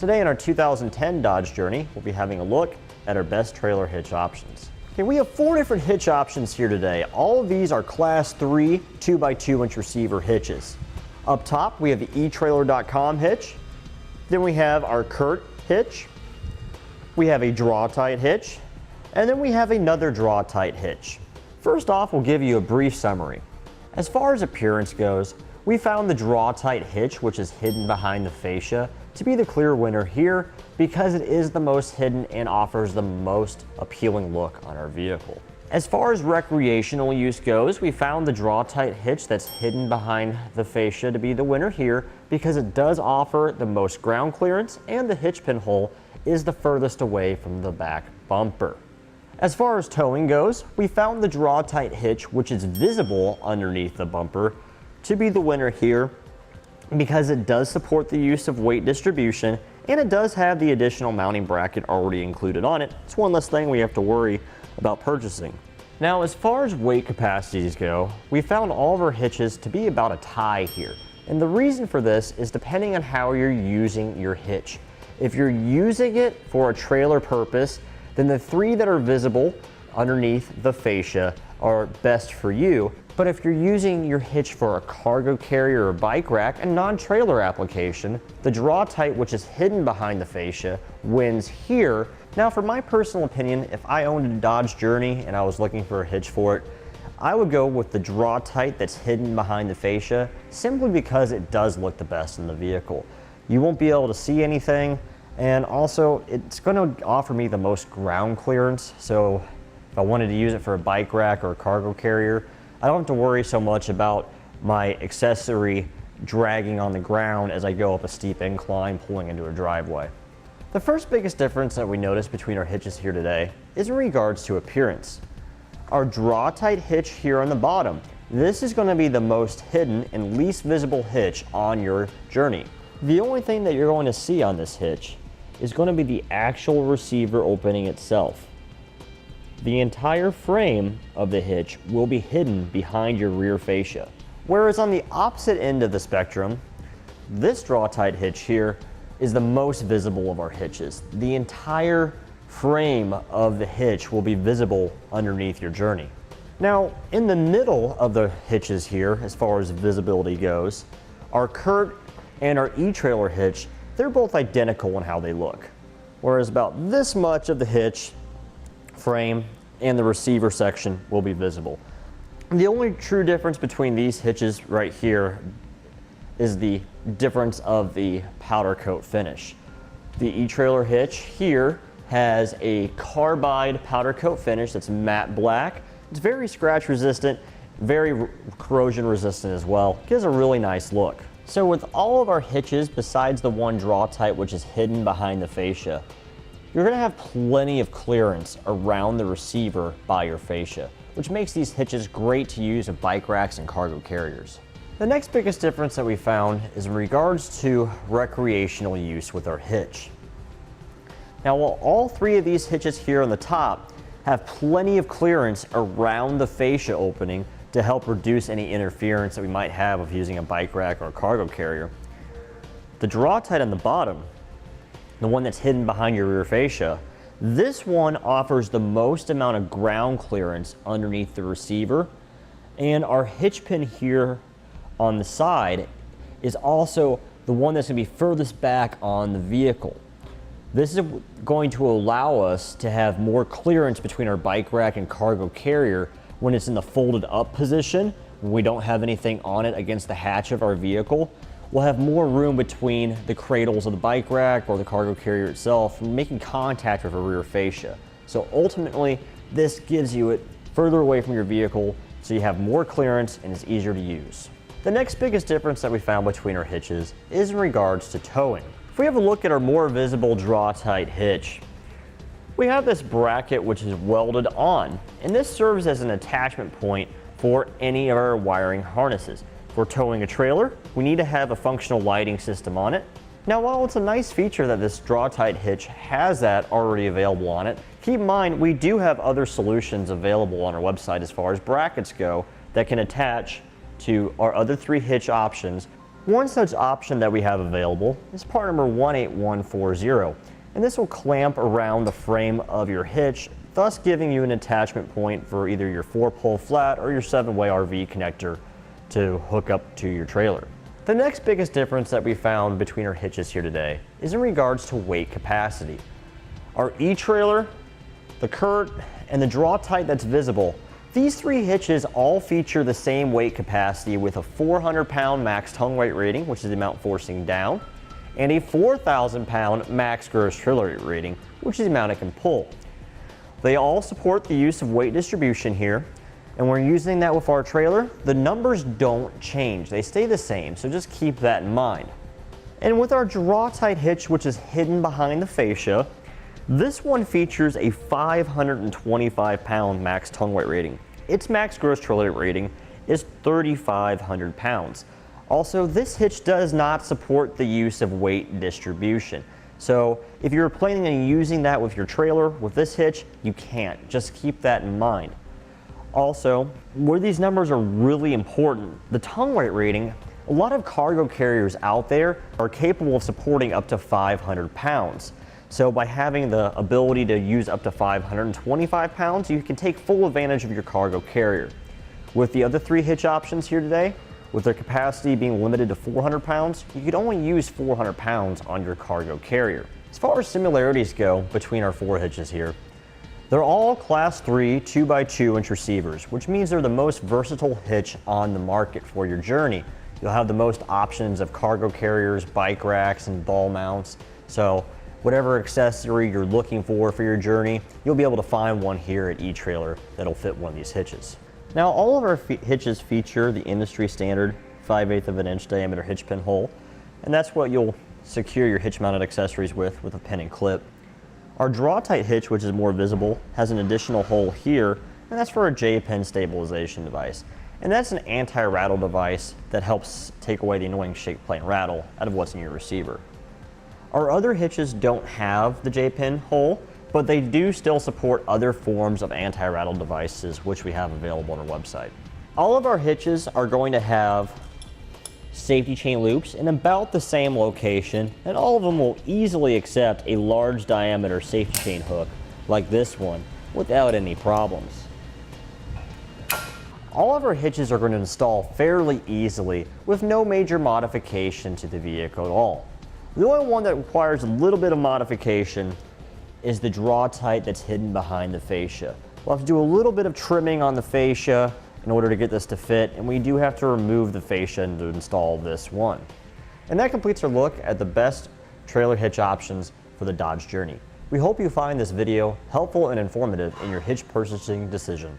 Today in our 2010 Dodge Journey, we'll be having a look at our best trailer hitch options. Okay, we have 4 different hitch options here today. All of these are Class 3 2x2 inch receiver hitches. Up top, we have the etrailer.com hitch. Then we have our CURT hitch. We have a Draw-Tite hitch. And then we have another Draw-Tite hitch. First off, we'll give you a brief summary. As far as appearance goes, we found the Draw-Tite hitch, which is hidden behind the fascia, to be the clear winner here because it is the most hidden and offers the most appealing look on our vehicle. As far as recreational use goes, we found the Draw-Tite hitch that's hidden behind the fascia to be the winner here because it does offer the most ground clearance and the hitch pin hole is the furthest away from the back bumper. As far as towing goes, we found the Draw-Tite hitch, which is visible underneath the bumper, to be the winner here because it does support the use of weight distribution and it does have the additional mounting bracket already included on it. It's one less thing we have to worry about purchasing. Now, as far as weight capacities go, we found all of our hitches to be about a tie here. And the reason for this is depending on how you're using your hitch. If you're using it for a trailer purpose, then the 3 that are visible underneath the fascia are best for you. But if you're using your hitch for a cargo carrier or bike rack, a non-trailer application, the Draw-Tite, which is hidden behind the fascia, wins here. Now, for my personal opinion, if I owned a Dodge Journey and I was looking for a hitch for it, I would go with the Draw-Tite that's hidden behind the fascia, simply because it does look the best in the vehicle. You won't be able to see anything, and also it's going to offer me the most ground clearance. So if I wanted to use it for a bike rack or a cargo carrier, I don't have to worry so much about my accessory dragging on the ground as I go up a steep incline pulling into a driveway. The first biggest difference that we notice between our hitches here today is in regards to appearance. Our Draw-Tite hitch here on the bottom, this is going to be the most hidden and least visible hitch on your Journey. The only thing that you're going to see on this hitch is going to be the actual receiver opening itself. The entire frame of the hitch will be hidden behind your rear fascia. Whereas on the opposite end of the spectrum, this Draw-Tite hitch here is the most visible of our hitches. The entire frame of the hitch will be visible underneath your Journey. Now, in the middle of the hitches here, as far as visibility goes, our CURT and our etrailer hitch, they're both identical in how they look. Whereas about this much of the hitch frame and the receiver section will be visible. The only true difference between these hitches right here is the difference of the powder coat finish. The etrailer hitch here has a carbide powder coat finish that's matte black. It's very scratch resistant, very corrosion resistant as well. Gives a really nice look. So with all of our hitches besides the one Draw-Tite, which is hidden behind the fascia, you're going to have plenty of clearance around the receiver by your fascia, which makes these hitches great to use with bike racks and cargo carriers. The next biggest difference that we found is in regards to recreational use with our hitch. Now, while all 3 of these hitches here on the top have plenty of clearance around the fascia opening to help reduce any interference that we might have with using a bike rack or a cargo carrier, the Draw-Tite on the bottom, the one that's hidden behind your rear fascia, this one offers the most amount of ground clearance underneath the receiver, and our hitch pin here on the side is also the one that's going to be furthest back on the vehicle. This is going to allow us to have more clearance between our bike rack and cargo carrier when it's in the folded up position, when we don't have anything on it against the hatch of our vehicle. We'll have more room between the cradles of the bike rack or the cargo carrier itself, making contact with our rear fascia. So ultimately, this gives you it further away from your vehicle so you have more clearance and it's easier to use. The next biggest difference that we found between our hitches is in regards to towing. If we have a look at our more visible Draw-Tite hitch, we have this bracket which is welded on, and this serves as an attachment point for any of our wiring harnesses. If we're towing a trailer, we need to have a functional lighting system on it. Now, while it's a nice feature that this Draw-Tite hitch has that already available on it, keep in mind we do have other solutions available on our website as far as brackets go that can attach to our other 3 hitch options One such option that we have available is part number 18140, and this will clamp around the frame of your hitch, thus giving you an attachment point for either your 4-pole flat or your 7-way RV connector to hook up to your trailer. The next biggest difference that we found between our hitches here today is in regards to weight capacity. Our etrailer, the CURT, and the Draw-Tite that's visible, these 3 hitches all feature the same weight capacity with a 400-pound max tongue weight rating, which is the amount forcing down, and a 4,000-pound max gross trailer weight rating, which is the amount it can pull. They all support the use of weight distribution here, and we're using that with our trailer. The numbers don't change, they stay the same, so just keep that in mind. And with our Draw-Tite hitch, which is hidden behind the fascia, this one features a 525-pound max tongue weight rating. Its max gross trailer weight rating is 3,500 pounds. Also, this hitch does not support the use of weight distribution. So if you're planning on using that with your trailer, with this hitch, you can't. Just keep that in mind. Also, where these numbers are really important, the tongue weight rating, a lot of cargo carriers out there are capable of supporting up to 500 pounds. So by having the ability to use up to 525 pounds, you can take full advantage of your cargo carrier. With the other 3 hitch options here today, with their capacity being limited to 400 pounds, you could only use 400 pounds on your cargo carrier. As far as similarities go between our 4 hitches here, they're all class 3 2x2 receivers, which means they're the most versatile hitch on the market for your journey. You'll have the most options of cargo carriers, bike racks, and ball mounts. So whatever accessory you're looking for your journey, you'll be able to find one here at eTrailer that'll fit one of these hitches. Now, all of our hitches feature the industry standard 5/8 of an inch diameter hitch pin hole, and that's what you'll secure your hitch mounted accessories with a pin and clip. Our Draw-Tite hitch, which is more visible, has an additional hole here, and that's for a J-pin stabilization device. And that's an anti-rattle device that helps take away the annoying shake, play, and rattle out of what's in your receiver. Our other hitches don't have the J-pin hole, but they do still support other forms of anti-rattle devices, which we have available on our website. All of our hitches are going to have safety chain loops in about the same location, and all of them will easily accept a large diameter safety chain hook like this one without any problems. All of our hitches are going to install fairly easily with no major modification to the vehicle at all. The only one that requires a little bit of modification is the Draw-Tite that's hidden behind the fascia. We'll have to do a little bit of trimming on the fascia in order to get this to fit, and we do have to remove the fascia to install this one. And that completes our look at the best trailer hitch options for the Dodge Journey. We hope you find this video helpful and informative in your hitch purchasing decision.